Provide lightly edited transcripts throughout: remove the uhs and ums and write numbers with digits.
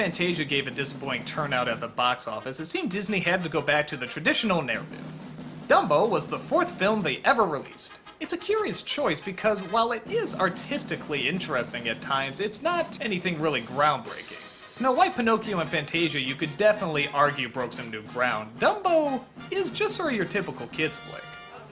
after Fantasia gave a disappointing turnout at the box office, it seemed Disney had to go back to the traditional narrative. Dumbo was the 4th film they ever released. It's a curious choice because while it is artistically interesting at times, it's not anything really groundbreaking. Snow White, Pinocchio, and Fantasia you could definitely argue broke some new ground. Dumbo is just sort of your typical kids flick.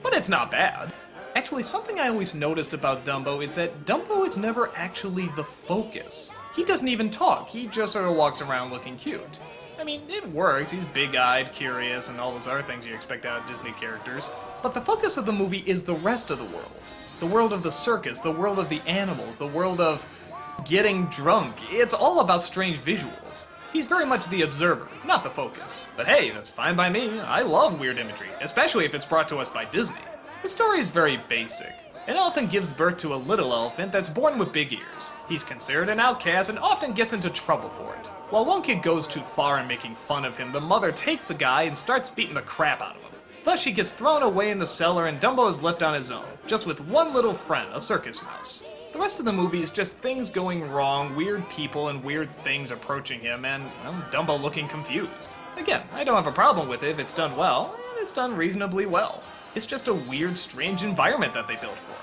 But it's not bad. Actually, something I always noticed about Dumbo is that Dumbo is never actually the focus. He doesn't even talk, he just sort of walks around looking cute. I mean, it works, he's big-eyed, curious, and all those other things you expect out of Disney characters. But the focus of the movie is the rest of the world. The world of the circus, the world of the animals, the world of getting drunk. It's all about strange visuals. He's very much the observer, not the focus. But hey, that's fine by me. I love weird imagery, especially if it's brought to us by Disney. The story is very basic. An elephant gives birth to a little elephant that's born with big ears. He's considered an outcast and often gets into trouble for it. While one kid goes too far in making fun of him, the mother takes the guy and starts beating the crap out of him. Thus she gets thrown away in the cellar and Dumbo is left on his own, just with one little friend, a circus mouse. The rest of the movie is just things going wrong, weird people and weird things approaching him, and, well, Dumbo looking confused. Again, I don't have a problem with it if it's done well, and it's done reasonably well. It's just a weird, strange environment that they built for him.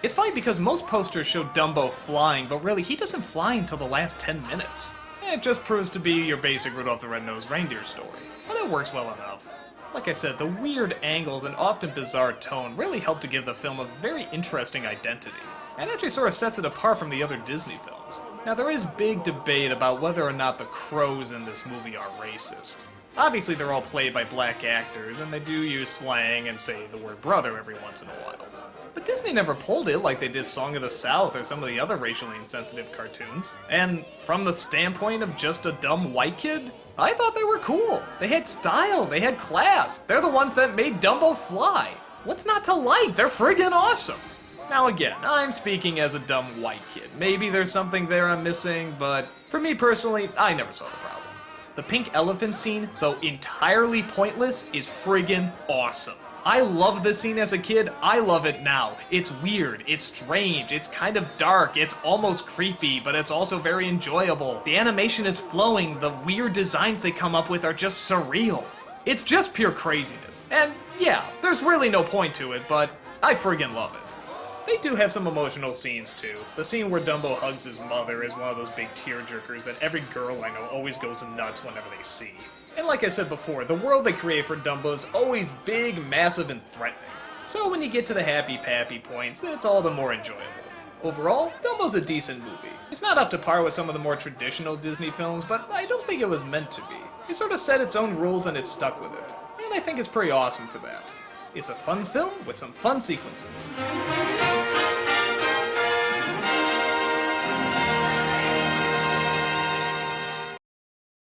It's funny because most posters show Dumbo flying, but really he doesn't fly until the last 10 minutes. It just proves to be your basic Rudolph the Red-Nosed Reindeer story, but it works well enough. Like I said, the weird angles and often bizarre tone really help to give the film a very interesting identity, and actually sort of sets it apart from the other Disney films. Now there is big debate about whether or not the crows in this movie are racist. Obviously they're all played by black actors, and they do use slang and say the word brother every once in a while. But Disney never pulled it like they did Song of the South or some of the other racially insensitive cartoons. And from the standpoint of just a dumb white kid, I thought they were cool. They had style, they had class. They're the ones that made Dumbo fly. What's not to like? They're friggin' awesome. Now again, I'm speaking as a dumb white kid. Maybe there's something there I'm missing, but for me personally, I never saw the problem. The pink elephant scene, though entirely pointless, is friggin' awesome. I loved this scene as a kid, I love it now. It's weird, it's strange, it's kind of dark, it's almost creepy, but it's also very enjoyable. The animation is flowing, the weird designs they come up with are just surreal. It's just pure craziness. And yeah, there's really no point to it, but I friggin' love it. They do have some emotional scenes too. The scene where Dumbo hugs his mother is one of those big tearjerkers that every girl I know always goes nuts whenever they see. And like I said before, the world they create for Dumbo is always big, massive, and threatening. So when you get to the happy-pappy points, it's all the more enjoyable. Overall, Dumbo's a decent movie. It's not up to par with some of the more traditional Disney films, but I don't think it was meant to be. It sort of set its own rules and it stuck with it. And I think it's pretty awesome for that. It's a fun film with some fun sequences.